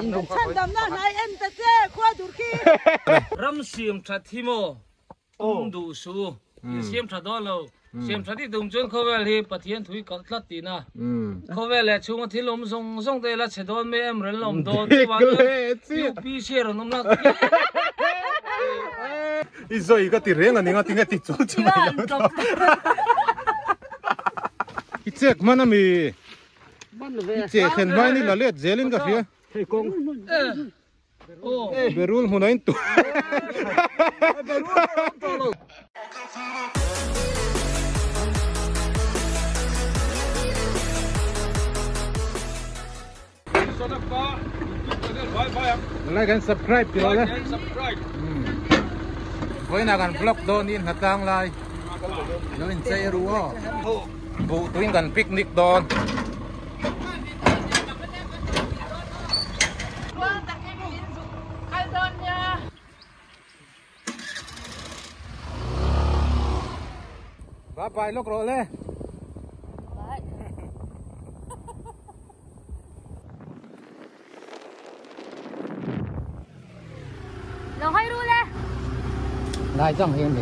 Chân đầm na này em ta chê qua đủ khi. Ram xiêm chặt thi mô, đủ số, xiêm chặt đó lâu, xiêm chặt đi đồng chân khâu về thì bắt thiên thủy cắt lát tí na, khâu về là chúng thì lom song song đây là chế đó mấy em rồi lom đó, yêu pi xe rồi nôm na. Ý rồi cái tiền là những cái tiền chỗ chứ mà. Cái chiếc mà nằm mi, chiếc hiện mai này là liệt dễ lên cái phía. Berul hunain tu. Like and subscribe cho nó. Với nàoกันvlog đó nín hạt tang lại. Nó in chơi rùa. Vụ tuyênกันpicnic đó. Bye bye lúc rồi lên. Nó hay luôn lên. Này chẳng hiền đi.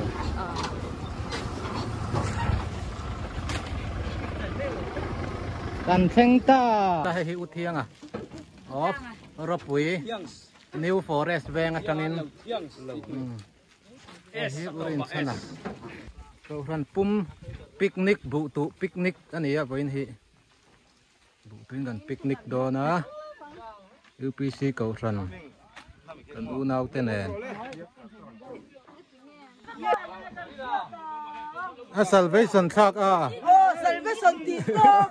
Cần thanh ta. Ta hay hữu thiêng à? Off, rập bụi. New Forest vang trong in. Hữu in sana. Cầu răn pum picnic vụ tụ picnic anh ấy với anh hi. Vụ tuyên gần picnic đó na. UPC cầu răn. Cần u nào tên này. Salvation thắc à. Salvation tito.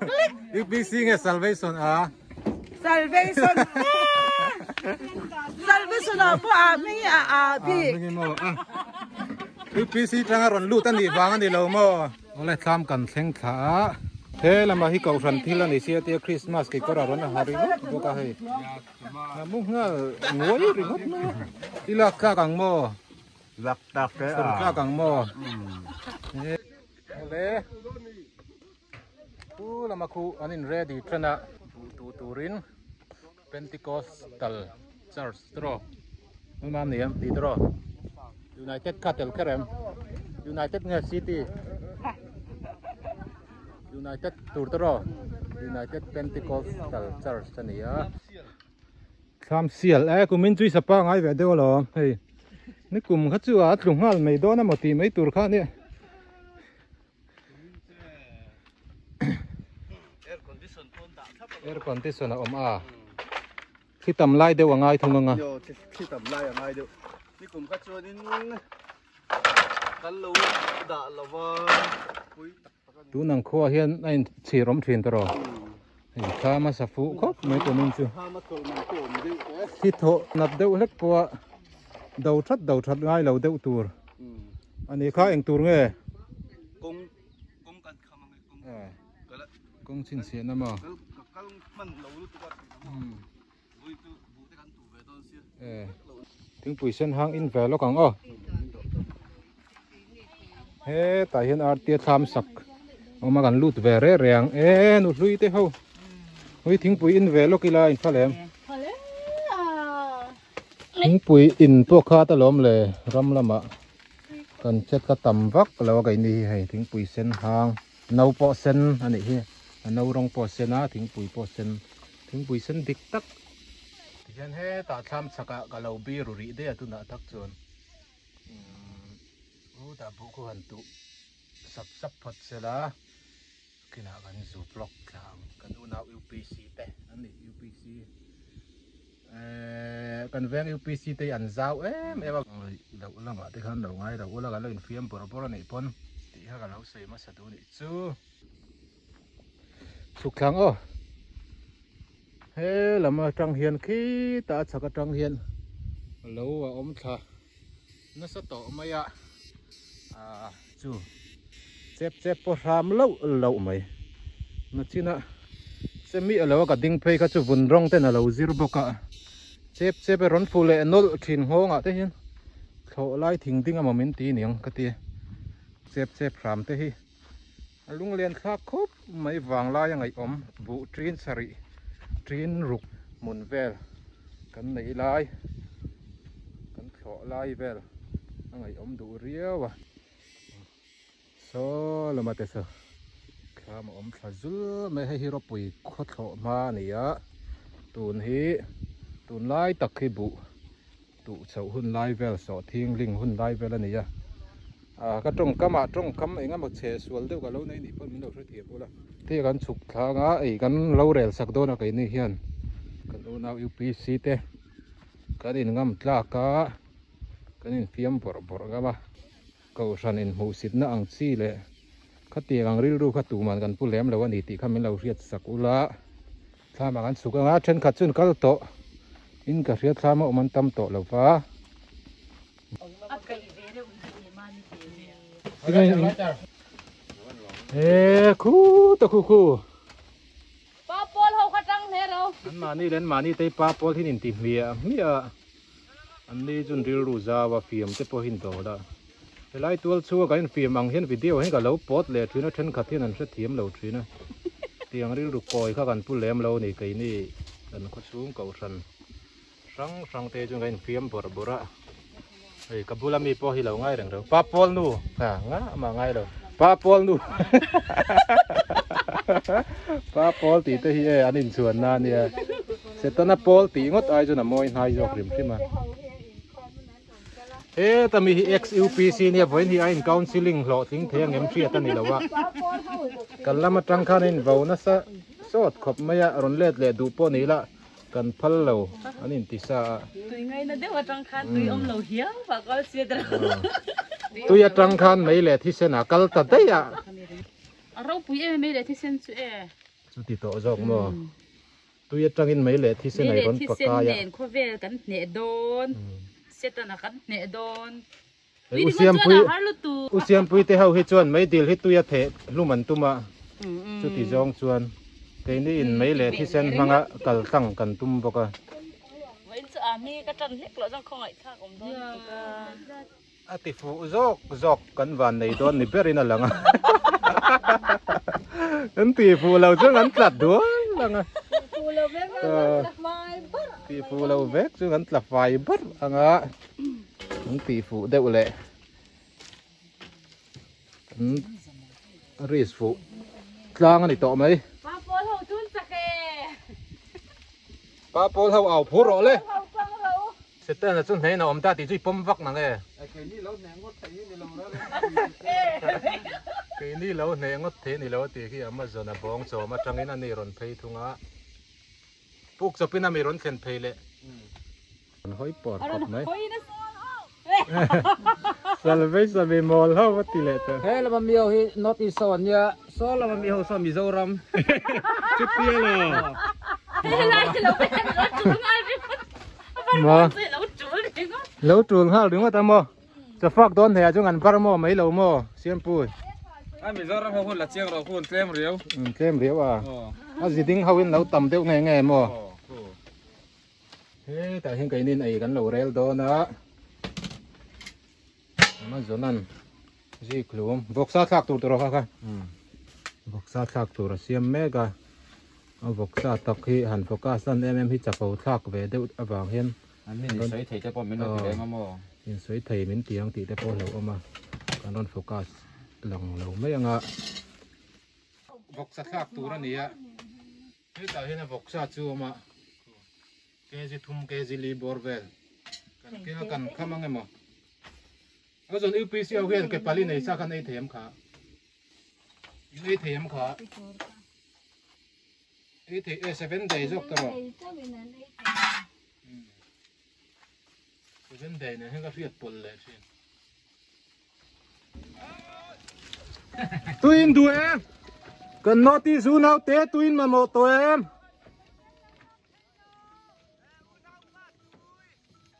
UPC nghe salvation à. Salvation. Salvation apa ami abi. UPC trang ron lu tan đi vang anh đi lâu mà. Oleh tham cần thanh thả. Thế là mà hi cầu răn thi là này xe tia Christmas cái có ron là hari nó có hay. Mung nga ngồi ringot na. Ilak ka kang mo. Lak tak ke Ka kang mo. Le. Là mà khu anin ready trana turin Pentecostal Church tro. Mam niệm đi tro. United Cattle Kerem. United nga City. United Tour tro. United Pentecostal Church tania. Tham sial cũng mình chui sapa ngay về đâu rồi, hey, nếu cùng khách chú ở trong hal mấy đó nó một tí mấy tour khác nè. Air condition là à, khi tầm lai đều ở ngay thông ngà. Khi tầm lai ở ngay đều, nếu cùng khách chú đến cắn lâu đã là vào. Tú năng khoa hiện anh chỉ rộng thuyền rồi. Khá mà sắp phụ khóc mấy của mình chứ. Khi thọ nạp đậu hết qua đầu thắt ngay lâu đậu tour. Anh ấy khá anh tour nghe. Công xin xịn lắm mà. Tiếng bụi sân hang in về nó càng Thế tại hiện ở tiết tham sặc. Mà gần lụt về rẽ ràng. Nụt lùi thế hâu. Ôi tiếng bụi in về lúc kia là in pha lem. Tiếng bụi in tua khá ta lom lệ ram lắm ạ. Cần chết cả tầm vắc là cái này hay tiếng bụi sen hàng nâu po sen anh ấy nâu rong po sen á tiếng bụi sen địch tắc. Hiện he ta tham sạc cả lầu bia rồi đấy à tu nã tắc chuan. Ta bố cô hành tụ sắp phật xe lá. Cái nào gần dù block làm cần u nào UPC te anh này UPC cần ven UPC te ăn rau em đầu là mà te khăn đầu ngay đầu là cái lên phim bora này pon thì cái lâu xây mà sao này chú sục thằng thế là mà trăng hiền khi ta chắc cái trăng hiền lâu và ôm thà nó sẽ tổ mày ạ chú chép po ram lâu mày nó chỉ là sẽ mi ở lâu cả đinh pay các chú vun rong tên là lâu zero bọc cả chép cái rón phù lệ nốt thìn hô ngã thế hiền thọ lại thình tinh mà mình tí niệm cái tia chép ram thế hi lung liền khác khốp mấy vàng lai ngày ốm vụ trin sari trin rục mồn vel กันไหนลายกันเฉาะลายเวลอันไหนดูเรียววะโซ่ละมาเตะข้ามาขจุลไม่ให้ฮิโรปุยขดเฉาะมาเนี่ยตูนฮีตูนลายตักให้บุตูเฉาหุ่นลายเวลสอทิ้งลิงหุ่นลายเวลเนี่ยก็ตรงกำมาตรงกำไอ้งั้นมาเชสวลเดียวกับเราในนี่เพิ่มมันเราช่วยเทียบกูละที่กันสุกทางไอ้กันเราเรลสักโดนอะไรนี่เฮียนกันเอาหน้ายูพีซีเต้กันอินงั้มตลากะกันอินฟิล์มปอร์กันมาก็ฉันอินหูสิทธิ์น่าอังซีเลยขัดเตียงริ้วรูขัดตูมันกันผู้เลี้ยมเราวันนี้ตีข้ามันเราเรียดสักอุละถ้ามากันสุกงาเช่นขัดจุนกัลโตอินกับเรียดถ้ามามันตั้มโตเราฟ้าคู่ตัวคู่ ป้าปอลเขาขัดจังเทเรา อันมานี่เล่นมานี่เตยป้าปอลที่นินติเมียอันนี้จนริรู้จ้าว่าฟิล์มจะพอหินโตละไล่ตัวชัวกันฟิล์มอังเห็นวิดีโอเห็นกับเราปอดเลยทีนั้นฉันขัดที่นั่นเสียเทียมเราทีนะเตียงริรู้ปล่อยเข้ากันผู้เลี้ยมเรานี่ไก่นี่กันก็สูงเก่าสันสังเตจงกันฟิล์มบระเฮ้ยกับบุลามีพอหิเราง่ายเรื่องเราป้าปอลนู่ง่ะมาง่ายเราป้าปอลนู่ป้าปอลตีเตยอันนี้ส่วนนั้นเนี่ยเสร็จตอนนั้นปอลตีงดไอจนน่ะมวยนายยกริมขึ้นมาแต่มี XUPC เนี่ยวันที่ไอ้ Counseling หล่อทิ้งเทียงเอ็มเชียตันนี่แล้ววะกันละมาจังคันนี่ว่าน่ะซะสดขบไม่ยารอนเล็ดเลยดูปอนี่ละกันพัลเราอันนี้ติสาตุยไงนะเดี๋ยวจังคันตุยเราเหี้ยฝากก็เสียดายตุยจังคันไม่เลยที่เสนากัลตัดได้อะเราปุยไม่เลยที่เส้นสุดที่โตจอกมั้งตุยจังอินไม่เลยที่เสนาร้อนปากกายะเขาเวลกันเนโดนเสร็จแล้วกันเนโดนอุเซียมปุยเตะเขาให้ชวนไม่ดีลให้ตุยเทลุ่มันตุมาสุดที่จองชวนเกนี่อินไม่เลยที่เส้นมังะกัลตั้งกันตุมปกะวันจะมีกระจันเล็กเราจะคอยข้าผมด้วยติฟูจอกกันวันในตอนนี้เปรินั่นแหละงะนั่นติฟูเราจะงั้นตัดด้วยละงะติฟูเราเวกจะงั้นตัดไฟบัดละงะนั่นติฟูเดี๋ยวเลยรีสฟูกลางอันนี้ต่อไหมป้าปอลเขาจุนสักเอป้าปอลเขาเอาผู้รอเลยเสร็จแล้วจนไหนน้องตาตีจุ้ยปั๊มวักนั่งเอ้เกนี่เราแหนงก็เทนี่เราตีขี้อามาจนบ้องโซมาจังอินอันนี้รอนเพย์ทุ่งอ่ะปุ๊กจะเป็นอันมีรอนเซนเพย์เลยห้อยปอดกับไหมสารเวสเวมอลเฮาวัดติเลตเฮ้ยเราไม่มีเอาที่นอติสอนเนี่ยโซ่เราไม่มีเอาสอนมิโซรัมจุดเตี้ยเลยมาแล้วจูงห้าหรือว่าตามอจะฟักโดนแห่จงอันปารมอไม่เหลวมอเสียมปุยมิโซรัมเขาคนละเชียงเราคนเต็มเรียวสิดิ้งเขาเห็นเราต่ำเตี้ยไงมอเฮ้แต่เห็นไก่นี่ไอ้กันเราเรลโดนนะมาจนั้นจีคลุมบกซาทักตัวตัวค่ะบกซาทักตัวเสียมเมกะเอาบกซาตักที่หันโฟกัสนั่นที่จะเอาทักเวเดอร์บางเห็นอันนี้สวยเทจะปนไม่ได้เลยมั้งมั้งสวยเทมินเตียงตีแต่พอเราเอามาการนอนโฟกัสหลังเราไม่ยังอ่ะบกซาทักตัวนี่อ่ะนี่แต่เห็นบกซาจูมาเกจิทุ่มเกจิลีบอร์เวลกันข้ามังไงมั้งก็ส่วนอุปสรรคเรื่องเก็บปลาลินในสักคันไอเทมขาไอเทมขาไอเทม7 days จบตัว7 daysเนี่ยให้ก็เรียกปุ่นเลยใช่ตุยนดูเอ็มกันนอติซูนเอาเตะตุยนมาหมดตัวเอ็ม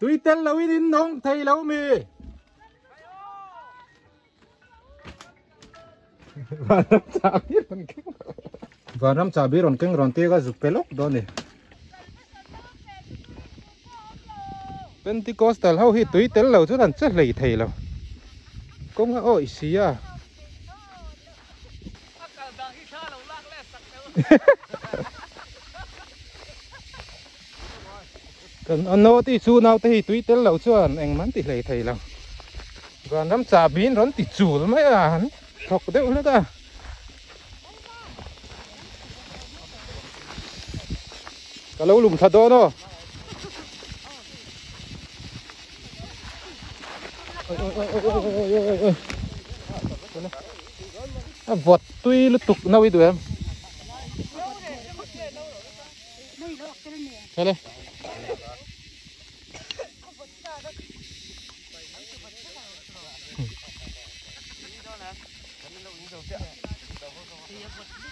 ตุยเต้นเราอินน้องไทยเรามีVaram cabai ron keng ron tega zupelok doni. Pentecostal hau hi tui tel lo chu dan cha lei thei lo. Kong oi sia. cần ăn nô thì chú nào thì túi tên lâu cho anh mắn thì lấy thầy lâu còn nắm trà biến rón thì chủ lắm ấy à học đều nữa cả cả lâu lùm thật đó nó vọt tuy lúc tục nào đi tụi em thế đây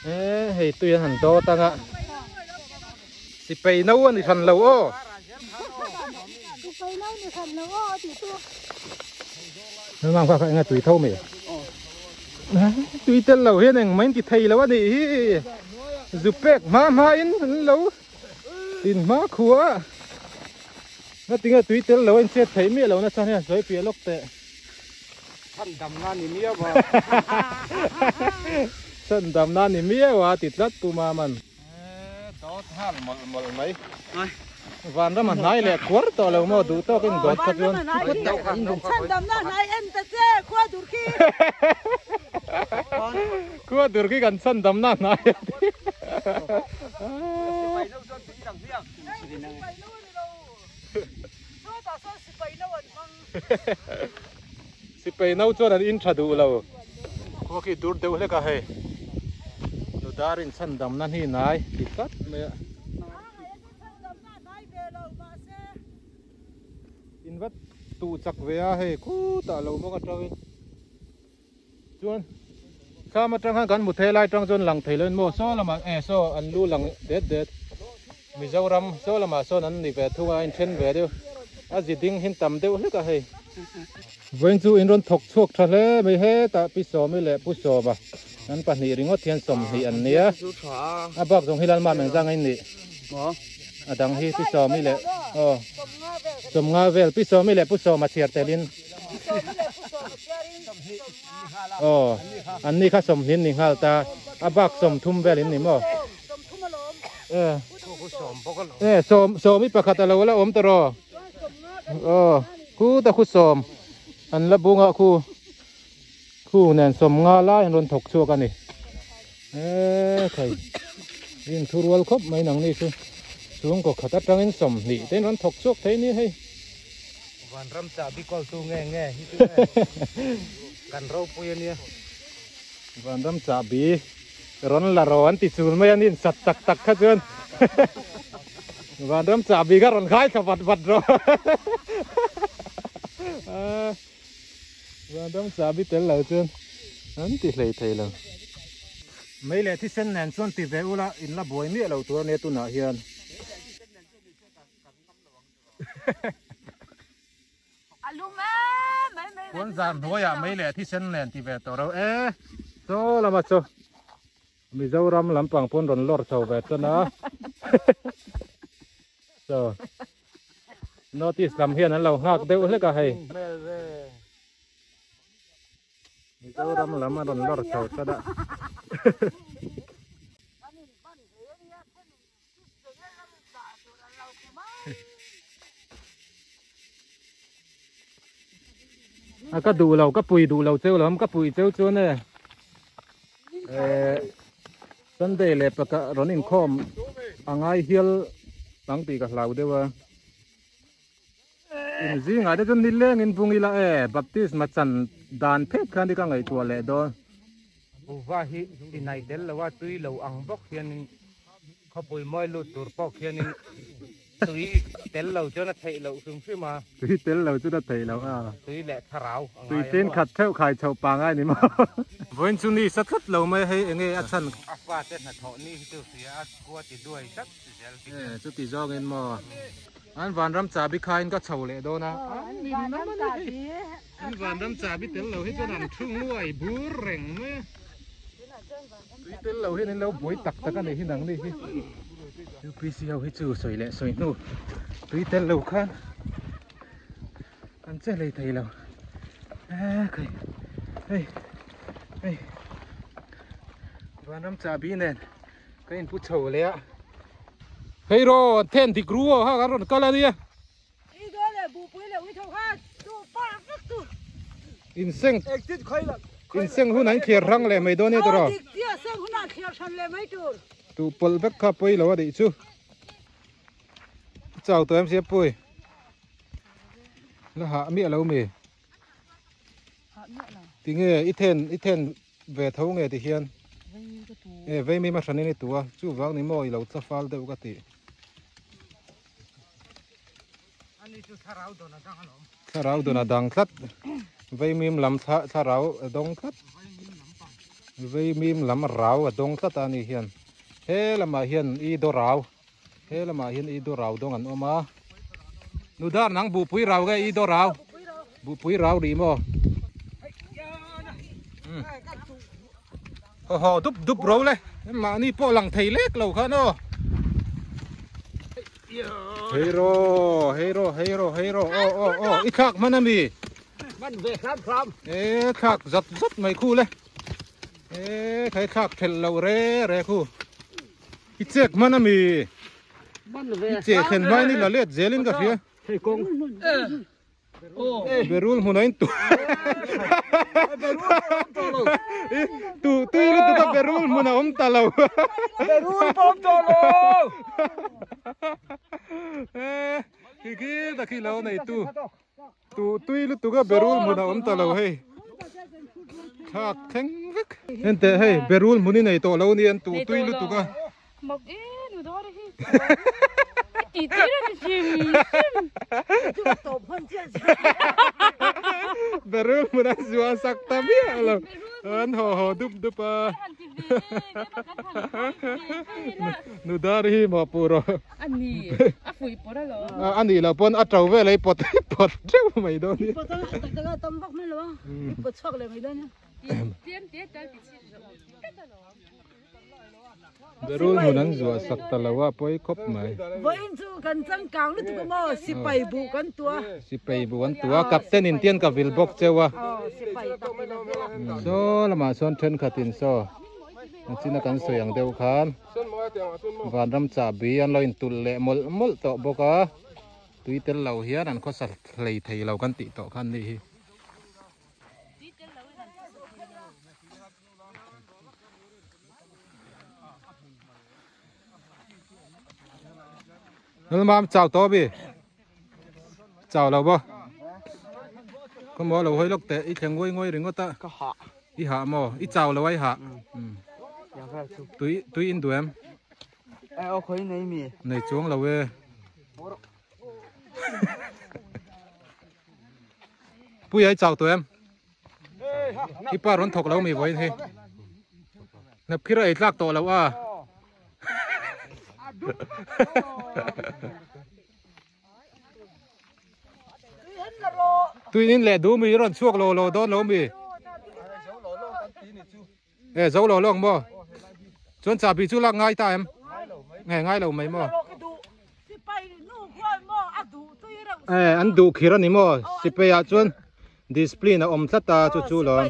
ê hey tuy hẳn to tăng ạ si pay nấu anh thì phần lâu ô nó mang qua cái nghe tùy thâu mày tùy tên lâu hết này mấy cái thầy lâu anh đi giúp bẹc má in lâu tin má khua nó tính là tùy tên lâu anh sẽ thấy mẹ lâu nó sao này rồi phía lốc tệ thân đầm nan thì mía mà thân đầm nan thì mía và tịt rất tu mà mình đó than một mấy van đó mà nói là quất to lâu mà đủ to cái gọt thật luôn chân đầm na này em ta chơi qua Turkey qua Turkey gần chân đầm na này sipay nấu cho nên in chả đủ lâu có khi đủ đều hết cả hay nó đã in chân đầm na hi này thì cắt mẹ in vắt tụ chặt về hay cú tạ lâu mà cái trâu chuan sao mà trăng hàng gần một thế lai trăng chuan lằng thấy lên mua số là mà số ăn lu lằng đét mi dâu ram số là mà số ăn đi về thu anh trên về điêu gì tiếng hin tầm điêu hết cả hay với chú in rôn thọc chuộc thật lẽ mấy hết ta pi số mấy lệ pu số mà anh bạn này ringot thiên sầm thì anh nia bác dùng hilan mà mình ra ngay nị đằng hi pi số mấy lệ sầm nga về pi số mấy lệ pu số mà chiar telin anh này khá sầm hiên ninh hal ta bác sầm thum về linh nị mò sầm mấy bác khát lâu là ôm tơ ro khu ta khu sầm anh là bunga khu nền sầm nga la anh rôn thọc chua cái này thầy in thu World Cup mấy nắng này xuống có khát trăng in sầm nị tên rôn thọc chua thấy ní hay van ram cha bi kol tu nghe kan rau puya nia van ram cha bi rôn là rôn ti sul mấy anh in sat tak khát chun van ram cha bi cái rôn khai khát vật rồi và đâm xa bị tên lâu chân anh thì lấy thầy lâu mấy lẽ thì sen nền xuân thì về ula in là bồi nè lâu tuổi nè tu nọ hiền cuốn giàn thôi à mấy lẽ thì sen nền thì về tổ đâu số là mà số mình dâu ram làm bằng phun ròn lót sầu về cho nó so nó thì làm hiền anh lâu ngạc đều hết cả hay dâu ram làm mà ròn lót sầu cho đã cái đủ lầu cái bụi đủ lầu treo lắm cái bụi treo chỗ này Sunday lệ bạc running com angai hill tăng tì cả lầu đấy wa in gì ngay đấy chân đi lên in vùng ila baptist mà chân đàn phết khăn đi cả ngày tua lệ đó uva hi in này đến là wa tui lâu ăn bốc hiền khó bồi môi lụt tụt bốc hiền tui đến lâu cho nó thấy lâu sung phi mà tui tên lầu cho nó thấy lầu tui lệ thà ráo tui tên khát theo khai chậu pang ai nè mà với chúng đi sát khất lầu mấy hay nghe ăn chân apa tên là thọ ni tu phía qua thì đuôi chắc chút tí do nghe mà anh van ram trà bị khai có chậu lệ đó na anh van ram trà bị tên lầu hết cho nằm chung nuôi bú rèn mấy tui tên lầu hết nên lầu bối tặc tặc cái này khi nắng đi tui pc hầu hết chữ soi lệ soi nô tui tên lầu khan anh chơi lấy thầy lầu cái hey van ram trà bị nè cái anh put chậu lệ hey ro ten thì gru ha cái ron cái là đi in seng exit khoi la in seng hun an kher rang le mai do ne to ro dik tia sang huna khiar than le mai tur tu pol bek kha poi lo di chu chào tụi em sẽ pui nó hạ mía lâu mì thì nghe ít thêm về thấu nghe thì hiền vậy mi mà sản này tua chú vắng này mồi lâu chắc phal đâu cái gì thà rau đồ là đằng khát vậy mi làm thà rau đông khát vậy mi làm rau đông khát anh hiền thế là mà hiền y đồ rau thế là mà hiền y đồ rau đông ăn ôm nu dar nang bu pui rau cái y đồ rau bu pui rau đi mò họ đúp rau lên mà ni po lằng thầy lết lâu khá nó hero ít khác mà namiมันเวคลาม khác rất mấy khu lên cái khác thèn lâu rê khu ít chết mà nami มันเว ít chết thèn mai ni là lết dễ lên cả phía ใช่กง berul munain tu tu itu tu berul muna talau berul pom tolo kiki tak kilau na itu tu itu tu ka berul muna talau hey khak theng vek ente hey berul munin na ito lau ni tu itu tu ka mọc nu đó đi chỉ là chim tổ phân chia berul muna jual sak tapi alo an ho dup nu dari ma puro anh nì phủi bỏ ra rồi anh đi là pon trâu về lấy pot trâu mày đó đi pot ta tâm bóc mới lo pot chọc lại mày đó nhá tiền tới bị chết rồi berul munan jual sak talawa poi kop mai với chú cần chân cao nữa tụi mò si bảy bu cần tua si pei buan tua captain indian ka vilbok chewa si bảy tập so lama son then khatin so china kan soyang deu khan van ram cha bi an loin tul le mol to boka tuitel lau hian an khosal hlei thei lau kan ti to khan ni hi nó mam chào to bi chào lâu bo có mỏ lâu hơi lúc tệ ít thằng ngôi đừng có ta ít hạ mỏ ít chào lâu ấy hạ túi in tụi em ai khối này mi này xuống lâu về bây giờ chào tụi em ít ba rốn thọc lâu mi với thế nạp khi rồi ít lạc to lâu à tuy nhiên lẽ đủ mi rồi chuộc lô đón lô mi dấu lô lông mò chốn chả bị chú lạc ngay ta em ngay lầu mấy mò anh đủ khi rồi nè mò sip ya chốn display na sát ta chú lo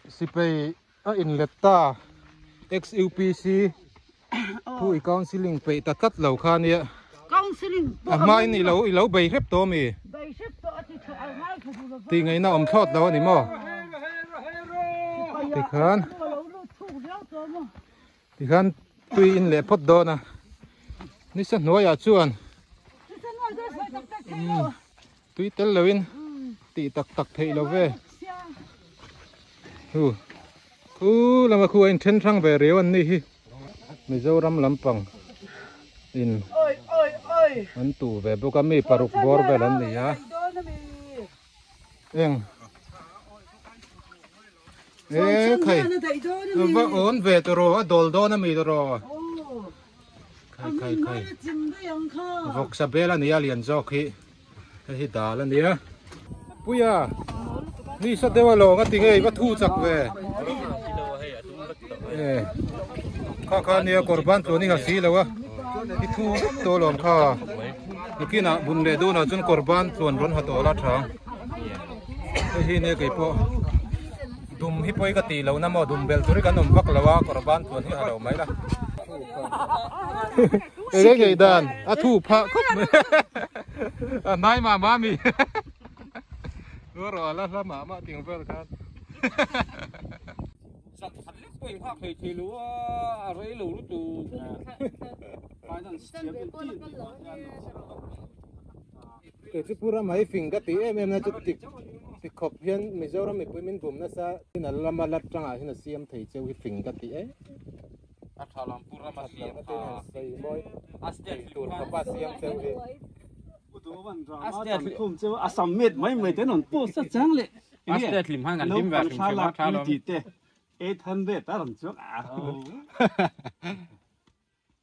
sip inlet ta XUPCผู้counseling pe ta tat lo khan ya counseling mai ni lo bei rep to mi ti ngai na thot lo ni mo ti khan tui in le phot do na ni sa no ya chuan tui tel lowin ti tak thei lo ve lama khu anh ten thang về rêu anh ni hi mi zo ram lampang in anh tu về bốc mi paruk bor về lần này ya em khay vợ ổn về từ rồi đổ đó nó mi từ rồi khay vok sa bela ni alien zo khi hi da la ni ya puya ni sa dewa lo ngati ngai va thu chak về kha nia korban to ni ha si lawa i thu to lom kha nikina bun le do na chun korban chon ron ha to la thang hi ne kai po dum hi poi ka ti lo na mo dum bel turi kan om vak lawa korban chon hi ha lo mai la e ge dan a thu pha khop นายมามีรอแล้วมาเตียงเพื่อนครับ สัตว์เล็กตัวภาคเคยรู้ว่าอะไรรู้ดูไปนั่นเสียเป็นที่เกิดที่พูดว่าไม่ฟิงก็ตีนะจุดติขบเพี้ยนไม่เจ้าเราไม่ไปมินผมนะซะที่นั่นเรามาลัดจังอ่ะที่นั่นเสียมไทยเจ้าฟิงก็ตีอัฐาลัมปุระมาเสียมใส่บอยตัวกับป้าเสียมเจ้าเอง Astet kum tu asam met mai mai te non po sa chang le. Astet lim hang kan lim ba lim chala ti te 800 taram chu a.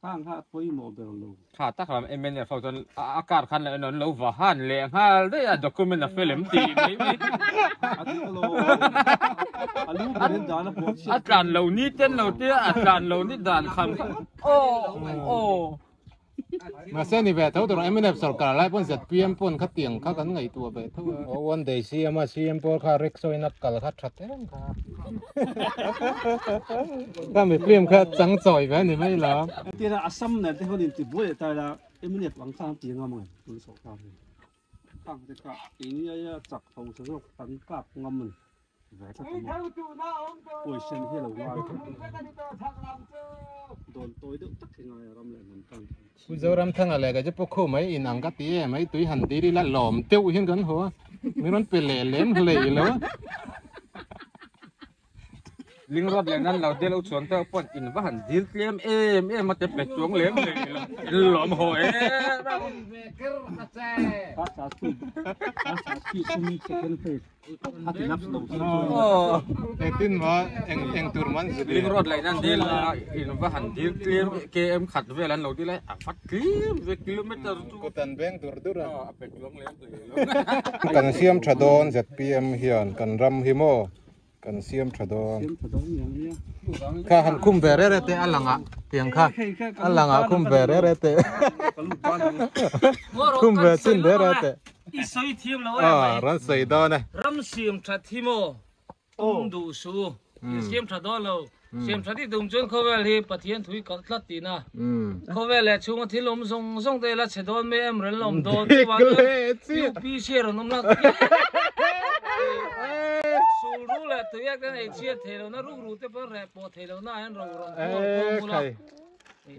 Tang ha poi mo be lo. ขาตักลำเอ็มเนี่ยเขาจนอากาศคันเลยนนเราว่าหันแรงฮะได้อะด็อกเมนต์ฟิล์มตีไม่อาลูเป็นดานpo. อาจารย์เรานี่เต้นเราเตี้ยอาจารย์เรานี่ด่านคำโอ้มาเส้นนี่แบบเท่าตัวเอ็มเอฟสกัดไล่ปนเสร็จพีเอ็มปนขัดเตียงขัดกันไงตัวแบบเท่าวันเดย์ซีเอ็มซีเอ็มปนข้าเร็กโซยนับกัลขัดชัดเองครับถ้าไม่พีเอ็มขัดจังจ่อยแบบนี้ไม่หรอที่เราอาซัมเนี่ยที่เขาดินติดบุ้ยแต่ละเอ็มเอฟหวังข้ามตีงามเลยคุณสกัดตั้งแต่ก็อีนี้จักทงสนุกตันกับงามมันป่วยเช่นที่เราว่าโดนตัวดึกตักยังไงรำเลยมันตั้งผู้เจ้ารำทั้งอะไรก็จะพวกเขาไม่อินังกัตตีไม่ตุยหันตีดีละหลอมเตี้ยวเห็นกันหัวไม่ร้อนเป็นเหล่เล่มเลยแล้วลิงรถอย่างนั้นเราเดี๋ยวเราชวนเธอปนอินว่าหันดีเลี้ยมมาจะเป็ดจวงเลี้ยมเลยหลอมหอยภาษาที่สมิเซคันเฟสฮัตตินับสโตเอ็งตินว่าเอ็งตูร์มันลิงรถอะไรนั่นเดี๋ยวอินว่าหันดีเลี้ยมเกมขัดเวลาเราที่ไรฟัดกิโลเมตรกูตันเบงตูร์ดูระเป็ดจวงเลี้ยมเลยกันเสียมชาดอนเจ็ดพีเอ็มเฮียนกันรำฮิโมกันเสียมชาดอนข้าหันคุ้มเบรเรเตอลังอ่ะเพียงข้าอลังอ่ะคุ้มเบรเรเตคุ้มเบรซินเบรเตอีสอยทีมเรารันใส่ดอนนะรำเสียมชัดทีโมดูสูเสียมชัดดอนเราเสียมชัดที่ตรงจนเขาเวลีปะเทียนถุยกัดลัดตีนะเขาเวลช่วงที่ลมส่งเตละเฉดอนไม่เอ็มเรนลมโดนวันยูปีเชียร์น้ำหนักสูรู้แหละตัวแยกกันไอเชียร์เทเรานะรู้แต่พอแรปพอเทเราหน้าอันเรา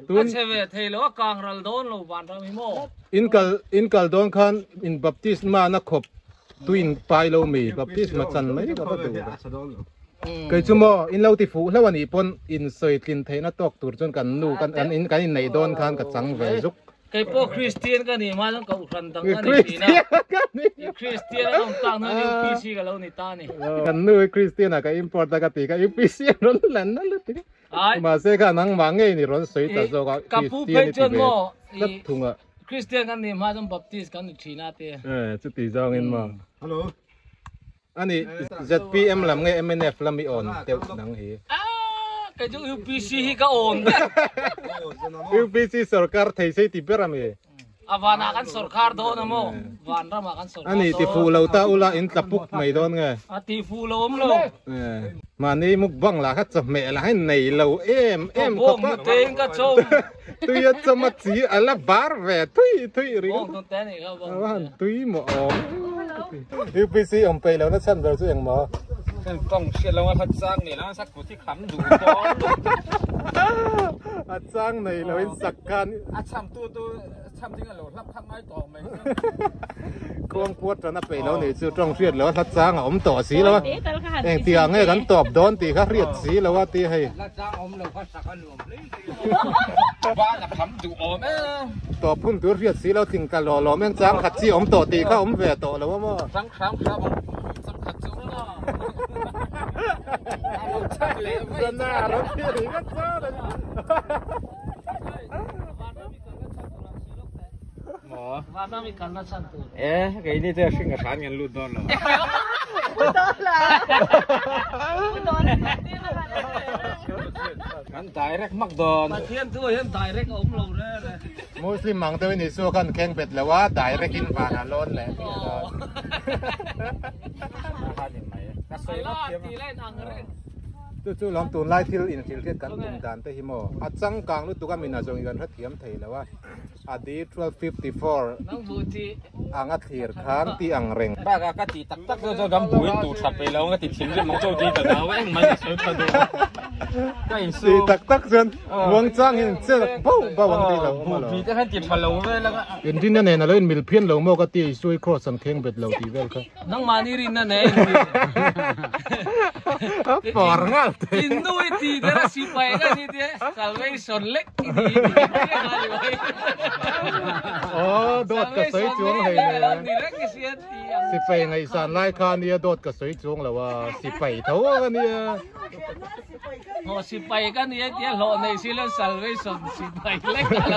ตัวเชฟเทเรากลางเราโดนเราวันเราไม่โม่อินกัลโดนคันอินบัพติสมานักขบตัวอินไปเรามีบัพติสมาจันไม่ก็ประตูเคยชั่วโมงอินเราติฟูแล้ววันนี้ปนอินสวยกินเทน่าตกตัวจนกันนู่กันอินกันอินไหนโดนคันกับสังเวจุกเคยพวกคริสเตียนกันนี่มาต้องกับอุคันตั้งกันนี่นะคริสเตียนเราตั้งนั่นยูพีซีกับเรานี่ตานี่กันนู่คริสเตียนก็อิมพอร์ตกันตีก็ยูพีซีร้อนแรงนั่นเลยทีมาเสกนั่งมังเงยนี่ร้อนสวยแต่โซ่ก็คริสเตียนนี่ก็ทุ่งอ่ะคริสเตียนกันนี่มาต้องบัพติสกันนี่ทีน่าเตะจุดที่จองเงินมาฮัลโหลอันนี้ ZPM ลำไง MNF ลำไม่อ่อนเตียวหนังเหี้ยก็จะ UPC ก็อ่อน UPC สรการไทยใช้ติเปรามีวานากันสรการโดนนะโมวานรามากันสรการอันนี้ติฟูเราตาอุลาอินตะปุกไม่โดนไงติฟูเราโลมานี่มุกบังละฮัจะเมละให้ในเราเอ็มก็มุเตงก็ชมตุยจะมาจีอะไรบาร์เวตุยริงว่าตุยหมอUPC อมไปแล้วนะฉันเราจะยังหมอต้องเชื่อแล้วว่าพัดจ้างนี่แล้วสักคนที่ขำดูก้อนพัดจ้างนี่เราเป็นสักการช้ำตัวช้ำจริงๆเรารับทำไม่ต่อไหมกวงปวดตอนนั้นไปแล้วนี่จะต้องเรียดแล้วพัดจ้างอมต่อสีแล้วเองตีอ่างให้กันตอบโดนตีเขาเรียดสีแล้วว่าตีให้พัดจ้างอมเราพัดสักกันรวมเลยว่าจะขำดูอมตอบพุ่นตัวเรียดสีแล้วถึงกันหล่อแม่งจ้างขัดสีอมต่อตีเขาอมแหวต่อแล้วว่ามั่วครั้งครับสักขัดจุ๊บจะน่ารถที่นี่ก็เจอเลยหมอว่าต้องมีการนัดสั่งตัวไอ้นี่จะขึ้นกับฐานเงินรูดโดนเหรอโดนละโดนกันตายเร็กมักโดนมาเทียนตัวเห็นตายเร็กอมลงเลยมุสลิมมังตัวนี้สู้กันแข่งเป็ดแล้วว่าตายเร็กกินปลาหาล้นแหละก็ใส่รอบตีเล่นอังเร่ จู่ๆลองตูนไล่ที่อินทิลเทียกันตุ่มดานเตหิโมอาจังกลางรู้ตัวกันมีนาจงกันรัดเทียมไทยแล้วว่าอดีต1254 น้องบูจี อ่างอัดเทียร์ค้างที่อ่างเร่ง บ้ากะติตักตักจะดำบุยตูดสับไปแล้วก็ติดทิ้งจะมองเจ้าจีแต่ดาวเองมันเสือตัวก็อิน สี ซู ตักจนวงจ้างเห็นเสื้อเป้าบ้าวังที่เรา บุบีจะให้ติดพะโล้เลยแล้วก็ เห็นที่นั่นเองนะเลยมิลเพียนเราโมกตีช่วยครอสันเข่งเบ็ดเราตีเวลครับ น้องมานี่รินนั่นเอง ปอร์งัด อินดูไอทีเดี๋ยวสิไปกันนี่เดี๋ยวสาวไม่สนเล็กอีดี อ๋อโดดกระสวยจวงให้เนี่ยสิไปไงสารไล่คาเนี่ยโดดกระสวยจวงแล้วว่าสิไปเท่ากันเนี่ย โอ้สิไปกันนี่เดี๋ยวหล่อในสิแล้วสาวไม่สนสิไปเล็กอะไร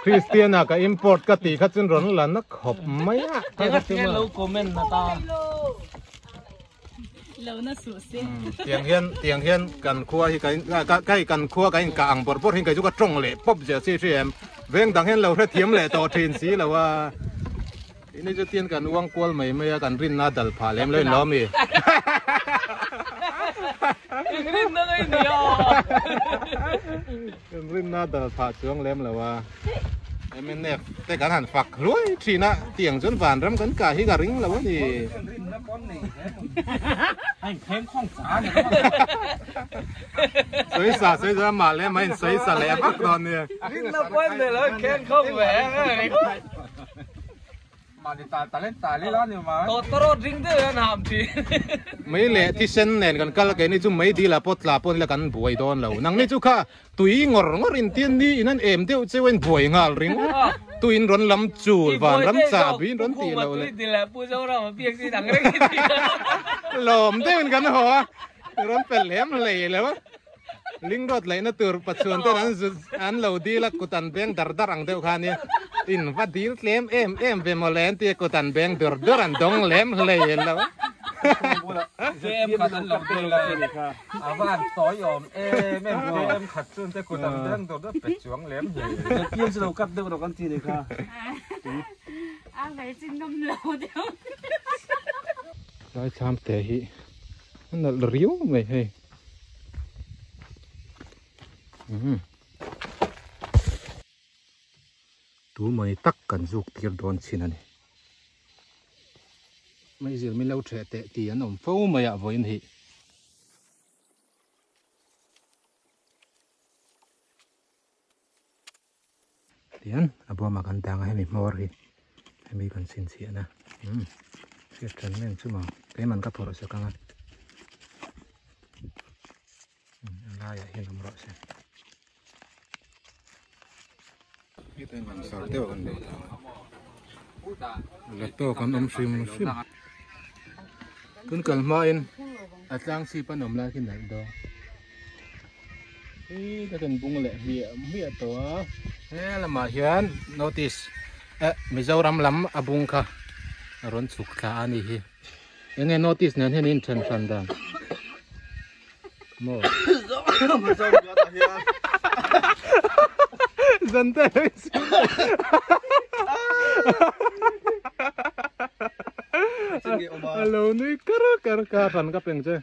คริสเตียนก็อิมพอร์ตกติขัดจนร้อนหลันนักขบไม่อะ แต่ก็เที่ยวเราคอมเมนต์นะตา เราน่าสูสี เตียงเฮียนกันครัวที่กันใกล้กันครัวกันกลางปอดปอดเห็นกันจุกตรงเลยป๊อบเสียซีเอ็มเว้งดังเห็นเราเทียมเลยต่อเทรนสีแล้วว่านี่จะเตียนกันว่างกวลไม่กันรินนาดัลผาเล่มเลยล้อมี รินนั่นไงเดียว รินนาดัลผาช่วงเล่มแล้วว่าไอ้แม่เนฟแต่การหันฝักรวยทีน่ะเตียงจนหวานรำกันกะฮิการิงแล้วว่านี่ ให้เพลงข้องสาเนี่ย สวยสามาแล้วไม่สวยสาแล้วพักตอนเนี่ย รินนับวันเลยแล้วแค่เข้าแหวนอะไร มาดิตาเล่นตาเล่นแล้วเนี่ยมา โตโตรริงเด้อน้ำที ไม่เละที่เส้นเน่นกันก็แล้วกันนี่จุ่มไม่ดีละปดละปนแล้วกันบวยโดนแล้วนังนี่จุค่ะตุยงอรินเตียนนี่นั่นเอ็มเดียวจะเว้นบวยงาริงตุยร้อนลำจูดหวานลำจ่าบีร้อนตีเราเลย ตีแล้วผู้เจ้าเราเปียกที่ดังเร่งที หลอมได้เหมือนกันเหรอร้อนเป็นแหลมเลยแล้ววะลิงรถเลยนะตัวปัจจุบันตอนนั้นอันเราดีละกุตันเบงดาร์ดารังเดียวกันเนี่ยอินวัดดีเล็มเอ็มเป็นโมเลนที่กุตันเบงดาร์ดารันดงเล็มเลยแล้ว เจมขัดหลอกเลยอาบ้านต่อยอมแม่เจมขัดจนแต่กูตันเรื่องตัวก็เป็ดช่วงเล็มอยู่ เกี่ยวสิเรากัดเด็กเรากันทีเลยค่ะ อะไรจริงน้ำเหลวเดียว ร้อยชามแต่ฮีมันน่ะเรียวไหมเฮ้ยตัวมันตักกันจุกเทียบโดนชินันไม่เสียไม่เล่าเฉะแต่ตีอันนั้นฟูไม่อยากวิ่งฮีตีอันอาบัวมากันดังให้มีมอรีให้มีกันสินเสียนะเสียจันแม่นชั่วโมงแต่มันก็พอรู้สึกกันลายเห็นน้ำร้อนเสียนี่เป็นมันสาวเที่ยวกันเลยแล้วโตกันชิมคุณกันมาเองอาจารย์ซีปนมแล้วที่ไหนดอถ้าเป็นบุ้งแหละเบี้ยตัวละมาเห็น notice มิจารำล้ำอบุงค่ะร้อนสุกขาอันนี้ยังไง notice นั้นเห็นอินเทนชันดังโม่จันเตอร์ฮัลโหลนี่กระฟันกับเป็นเจ้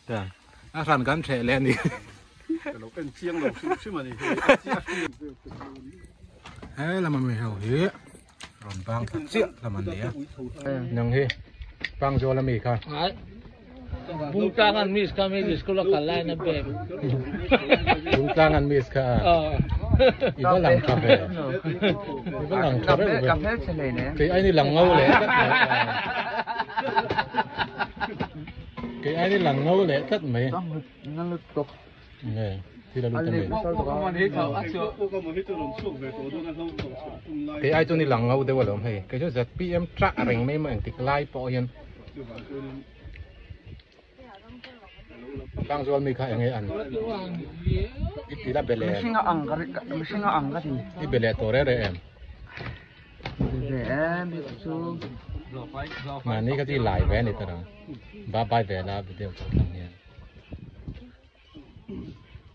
จ้าฟันกันเฉลี่ยนี่เราเป็นเชียงเราชื่อมันนี่เฮ้ยแล้วมันไม่เอาเฮ้ยร้อนบางเสียแล้วมันเนี่ยยังเฮ้ยฟังโจแล้วมีค่ะ Buntangan mis kami di sekolah kalai na beb. Buntangan mis ka. Iba lang kape. Iba lang kape. Kape sila ne. Kaya ay nilang ngawle. Kaya ay nilang ngawle kat may. Nalutok. Ne. Sila luto may. Kaya ay to nilang ngaw de wala may. Kaya sa PM track ring may mga tiklay po yan. Bang jual mika yang an. Ipila bele. Mesinga angka di. Ibele tore em. Itu. Mà ní cái gì lại vé này tao ba bay về là bị điều chỉnh thằng nha.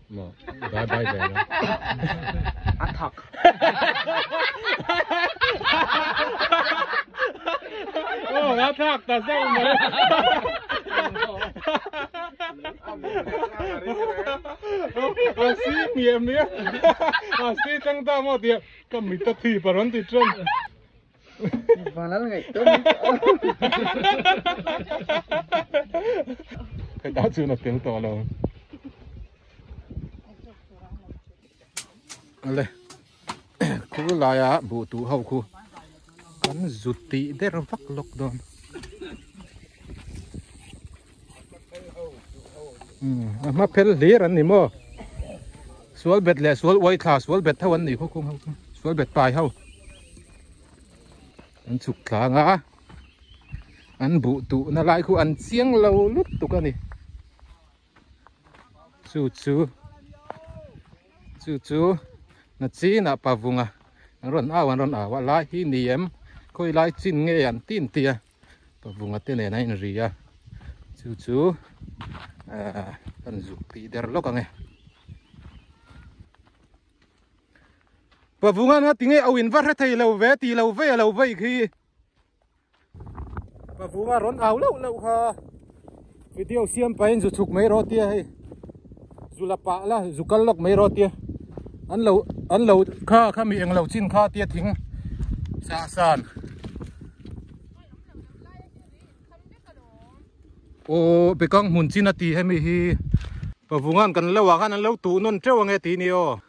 Mà ba bay về đó. Attack. Ô, lá thác ta sao mà xí miệng nhé xí trăng ta một tiệm cầm mình tập thì vào đón thì chân và nó ngày tốt cái đá chưa là tiếng to đâu đây khu lại à bộ tủ hậu khu cắn rụt tị để nó vắt lộc đòn mà phê lê anh nỉ mò suối bệt lệ suối quay thả suối bệt thâu anh nỉ khu không suối bệt bài hậu anh chụp thả ngã anh bộ tủ nó lại khu anh xieng lâu lút tụ cái này chú nó chỉ là bà vùng à run ảo và lại hi niệm coi lại chín nghe anh tin tia bà vùng à tên này này gì à chú anh dục tí để lóc nghe bà vùng à nó tiếng nghe ao in vắt hết thầy lâu vé tì lâu về khi bà vùng à run ảo lâu ha video xem phải dù chụp mấy rồi tia hay dù là bạ là dù cắt lóc mấy rồi tia anh lâu kha mi anh lâu chín kha tia thính xa san ô bị con muốn chín tì hay mi hi và vùng ăn cần lâu anh lâu tụ non treo nghe tí nhiều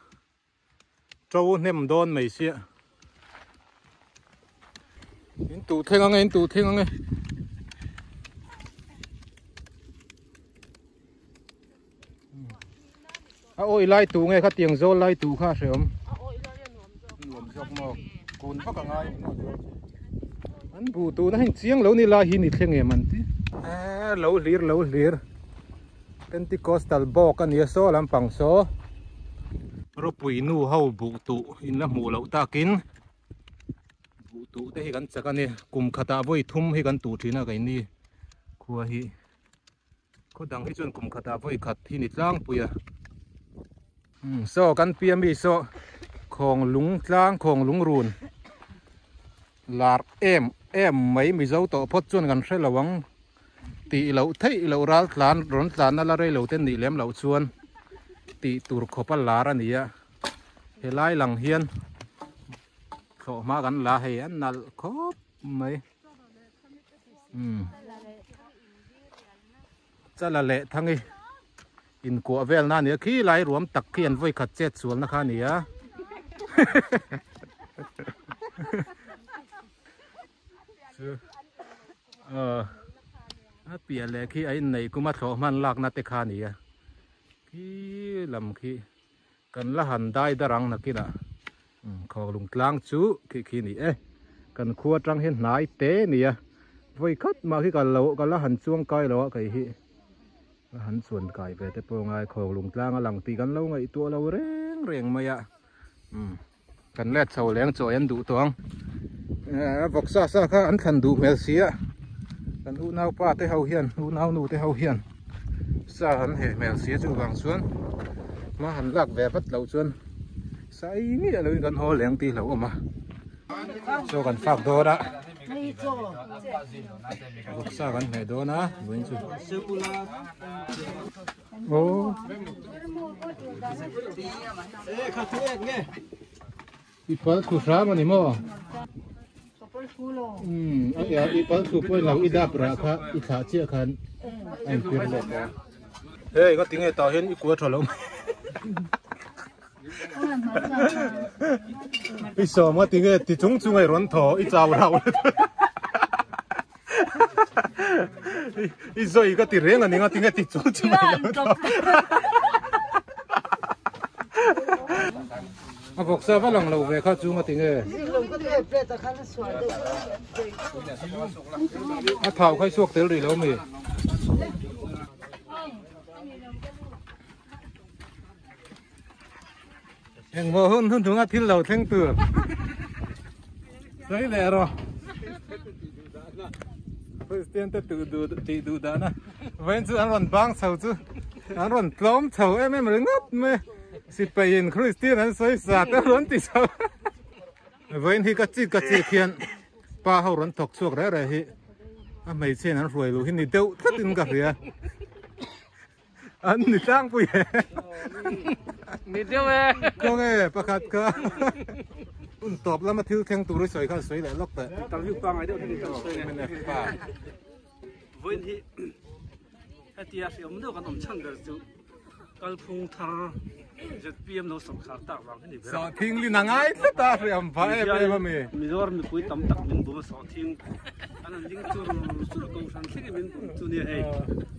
trâu nem đòn mấy xia in tụ thêm nghe ôi lai tụ nghe khát tiếng rô lai tụ khá sớm nuông dọc mò cồn phát cả ngay anh bù tụ nó hành chiang lâu ni lai hi ni theng em anh tí lâu lir Pentecostal bok anh nhớ số làm bằng số rồi bùi nu hậu bù tụ in là mù lâu ta kín bù tụ thế gần chắc anh cùng khata với thum hi gần tụ thì na cái ni khua hi có đằng hi chuẩn cùng khata với khát hi nít lang bùi à so kan PMB so khong lung tlang khong lung run lar em mấy mi dấu to phot chuan kan hre lawang ti lo thei lo ral tlan ron tlan na la rei lo ten ni lem lo chuan ti tur khopa lar ania helai lang hian kho ma kan la he an nal khop mai chala le thangi in của vel na nia khi lai ruam tak khian voi khat chet sual na kha nia pia le khi ai nei kuma tho man lak na te kha nia khi lam khi kan la han dai darang na kina kho lung tlang chu khi ni kan khua tang hen nai te nia voi khat ma khi kan lo kan la han chuang kai lo kai hi hắn xuân cài về tới po ngay khẩu lùng tlang lằng tì gắn lâu ngày tua lâu reng mày ạ cần lẹt sầu leng cho anh đủ toang vọc xa kha anh thần đủ mèo xía cần u nao pa tới hậu hiền u nao nụ tới hậu hiền xa hắn hệ mèo xía chu vàng xuân mà hắn lạc về vất lâu xuân sai nghĩa là gần hồ leng tì lâu mà cho cần phạt đồ đã vọc xa gần hệ đồ na vẫn chưa ô ipal khu sa mà ni mo ipal khu poi lau idap ra kha I tha chia khan anh pir le ê có tiếng nghe tao hiền của trò lông bây giờ mà tiếng nghe thì chúng ngày run thò ít giàu đâu bây giờ cái tiếng reng anh nghe tiếng nghe thì chúng ngày run thò vọc sa vắt lòng lầu về khá chú mà tiếng nghe thảo khai suộc tới rồi lâu mì em mơ hơn chúng ta thiên lầu thanh tường đấy lẹ rồi tiên ta tự đủ đã na vẫn chứ ăn còn băng sầu chứ ăn còn tóm sầu em mới ngất mê si payin Christian anh soi sạt ta run tí sầu vẫn thì cái chi khiên pa hậu run thọc suộc đấy hi mấy xe nó rồi luôn hình tiêu thất tin cả rồi anh đi trang bùi đi tiêu về có nghe bác khát cả tọp lắm mà thiếu thằng tụi nó soi khăn soi lại lóc đấy tao yêu quang ấy đâu thì tao mình là ba với thì cái tia thì ông đâu còn ông chăng được chú cái phong thangจะเปียมเราสงขาตักวางให้ดี sao thiên linh năng ai tất ta phải làm phải em mà mình มีรอมีคุยตั้มตักมินบุมาสอทิ้งอันนั้นยิ่งจุดสุดกองสันที่มินจุดนี้ให้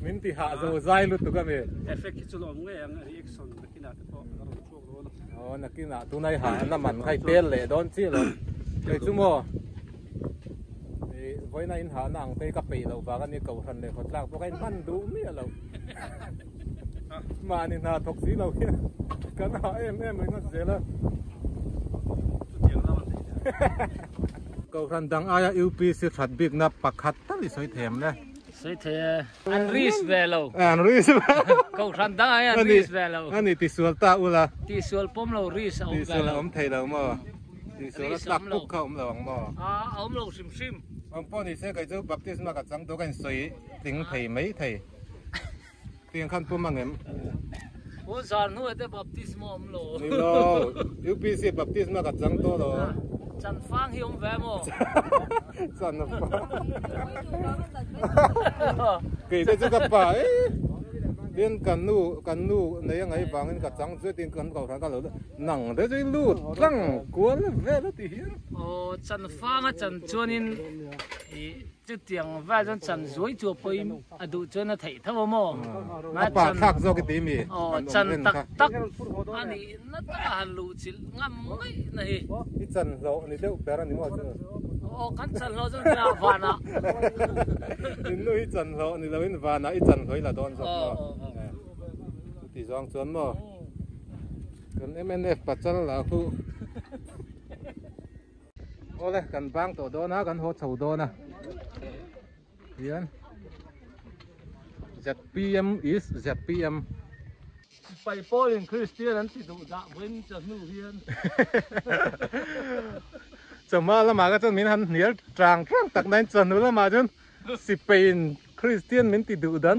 mình thì hạ rồi dai luôn tụi cái mình เอฟเฟกต์ที่จุดลงเงี้ยรีแอคชั่นตะกี้น่ะแต่พอเราช่วงโลละ นักกินอ่ะตัวไหนหาน้ำมันใครเตี้ยเลยโดนชี้เลยไอ้ชั่วโมงไว้ในอินหาหนังเตะกะปีเราบางอันนี้เก่าทันเลยคนล่างพวกไอ้มันดูไม่เรามานี่นาทกสีเราเนี่ยกันหาเอ็มเหมือนกันเสียแล้ว จุดเดียวแล้วมัน เก่าทันดังอายยูปีสิขัดบิ๊กนับปักขัดตั้งแต่สวยแถมเลย สวยเท่อันรีสเวลโล รีส เขาทันได้อันรีสเวลโล อันนี้ติสวลตาอุละ ที่ส่วนผมเรารีสเอา ติ เว สวล ล อมไทยเราหม้อติสวลตักปุ๊กเข้าอมเราหม้อ เอาเราซิม อมป้อนี่เสียก็จะบัพติสมากับจังตัวกันสวยถึงไทยไม่ไทยเตียงขั้นปุ่มมังเอ็ม โอ้สอนหัวแต่บัพติสมอมโล นี่โลยูปีสิบัพติสมากับจังตัวโล จันฟังหิมแวมอ จันนะป้าเกิดจะกับป้าเรียนกันนู่ในยังไงบางกันกับจังช่วยตีนกันกับทางกันเลยหนังเดี๋ยวจะลู่ตั้งกวนเลยเวลาที่เห็น โอ้จันฟังจันชวนินจุดเตียงว่าจันสวยจัวไปอดูจนน่ะไถ่ทั้งหมดมา ป้า จัน ทักโซกิตีมี โอ้จันตักอันนี้นั่นตาลูจิลงามไม่นี่ นี่จันโลนี่เดี๋ยวแปลนี่ว่าจัน โอ้กันจันเราจะน่าฟันอ่ะ นี่นู่นจันโลนี่เราอินวานะอีจันถอยละโดนสองตีสองส่วนมั้งกันเอ็มเอ็นเอฟปัจจัยละคู่โอ้เลยกันบางตัวโดนนะกันหัวเฉาโดนนะเรียน ZPM is ZPM ไปโป้ยังคริสเตียนนั้นที่ดูด่าเว้นจะนู่เฮียน จะมาละมาก็จนมินหันเหนียวจางร่างตักนั้นจนนู้ละมาจนสิเป็นคริสเตียนมินติดูดัน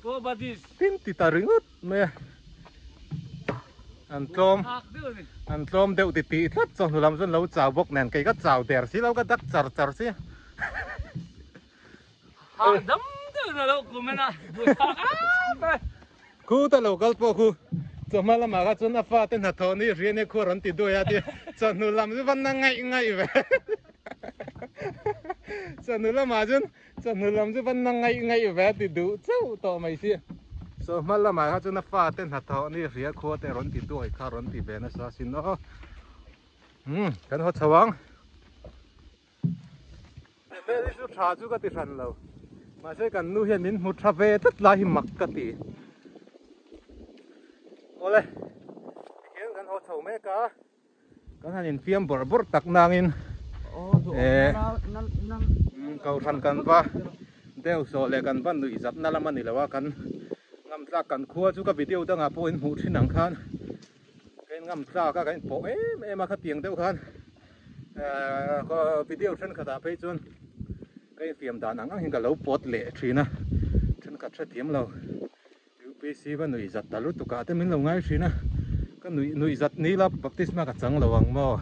โป้บัดดิส ตินติตาริงอุดเมื่ออันตรม หักด้วยนี่ อันตรมเดี๋ยวติทัดจนนู้ลำจนเราจ่าวบกแนนไก่ก็จ่าวเดียร์สิเราก็ดักจ่าสิ หักดำด้วยนะลูกกูไม่น่าไป คู่ตลกกพวกคู่จะมาละมาก็จนอาฟ้าเต้นหัดทอนี่เรียนเนี่ยคู่รันติดด้วยอะที่จนนู้ลำจะวันนั่งไงเว้ยจนนู้ละมาจนนู้ลำจะวันนั่งไงเว้ยติดดูเจ้าต่อไม่สิสมัยละมาก็จนอาฟ้าเต้นหัดทอนี่เรียนคู่แต่รันติดด้วยข้ารันติดเบนสาสินเนาะกันหัวชวังเมื่อที่สุดท้ายจุกติดรันเรามาใช้กันนู่เห็นมินมุทราเวตัดลายมักกติโอ้เลยเห็นกันหัวชาวเมกากันหันเฟียมบดตักนางอินเขาทันกันปะเดี๋ยวโซเลกันบ้านดูอิจับนั่นละมันนี่แหละว่ากันงำซักกันขั้วจุกวิดีโอตั้งอาโปอินหูที่หนังคันกันงำซักกันโปมาขัดเตียงเดียวกันก็วิดีโอฉันขัดไปจนcái phim đàn anh hiện cả lâu bớt lệ trí na chân cả chất tiêm lâu UPC và nuôi giật ta lúc tụ cả tới mình lâu ngay trí na cái nuôi giật ní là baptisma cả trắng lâu ang mò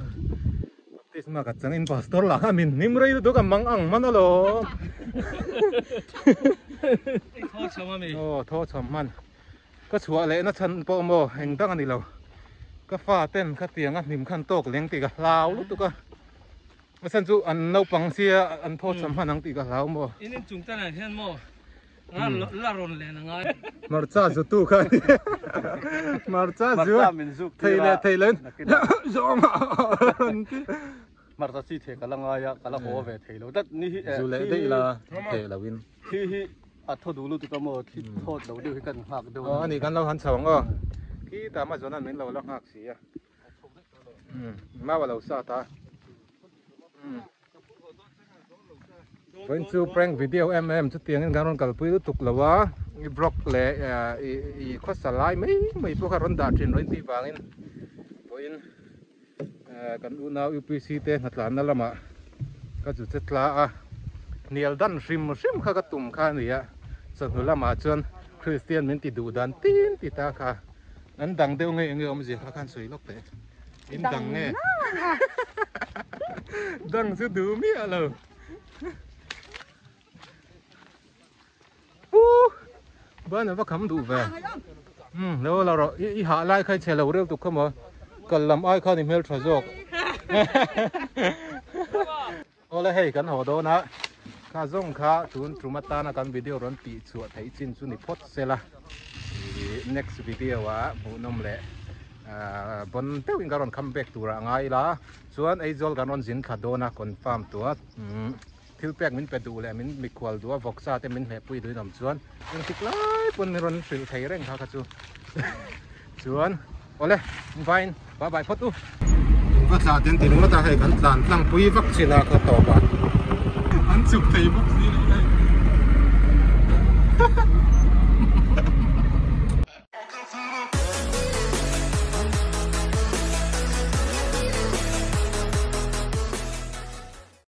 baptisma cả trắng impostor là mình nim rây tụ cả mang ang man alo thô chấm man cái chúa lệ nó chân bộ mò hình tăng anh đi lâu cái pha tên cái tiếng anh niệm khăn tốc liếng tì cả lao lúc tụ cả mà sen chú ăn nấu bằng xia ăn thô chấm hành năng tì cả lão mò. ini chúng ta này thiên mò là rồn lên ngay Mar cha chú tu khai mar cha chú thầy lên zo mà mar cha chi thề cả lăng ai cả là hồ về thề lâu đất ní chú lệ đây là thầy là win khi thô đủ luôn tụi cái mò khi thô đầu đều cái cần hạc đều anhกันเราหันสองอ่ะkhi ta mà cho nên mìnhเราหักxí à mà vào lâu sa ta When you prank video chút tiếng ngắn còn phải tục là quá block lệ khoát xả lại mấy bữa khác đã trên rồi thì vàng in rồi cần u nào UPC tên thật là nó là mà các chủ chất là nial dan rim kha ka tum kha nia san hula ma chuan Christian min ti du dan tin ti ta kha an dang deuh nge om ji kha kan soi lok te in dang nge dang su du mi aloบ้านว่าคำดูแวแล้วเราอีหาไล่ใครเชลเราเรื่องตุกเขามากันลำอ้อยเขาในเมลทรจกโอ้เลยให้กันหัวโดนะข้าส่งข้าทุนทรูมาตานะกันวิดีโอร้อนตีสวดไทยจินสุนิพจน์เสละ next video ว่าบุนมเละบนเต้าอิงการอนคัมแบ็กตัวง่ายละส่วนไอ้จอลการอนจินขาโดนะคอนฟาร์มตัวทิลแปกมินไปดูแลมินมีควอลตัววอกซาแต่มินแหบปุยด้วยน้ำส่วนยังติดไล่ปนรอนสิลไทยเร่งเขาคัจูส่วนโอ้เลยไฟน์บายบายพอดตู้ก็ซาเต็นติลมาตาให้กันหลานตั้งปุยวัคซีนเขาต่อไปอันสุดไทยบุกซีเลย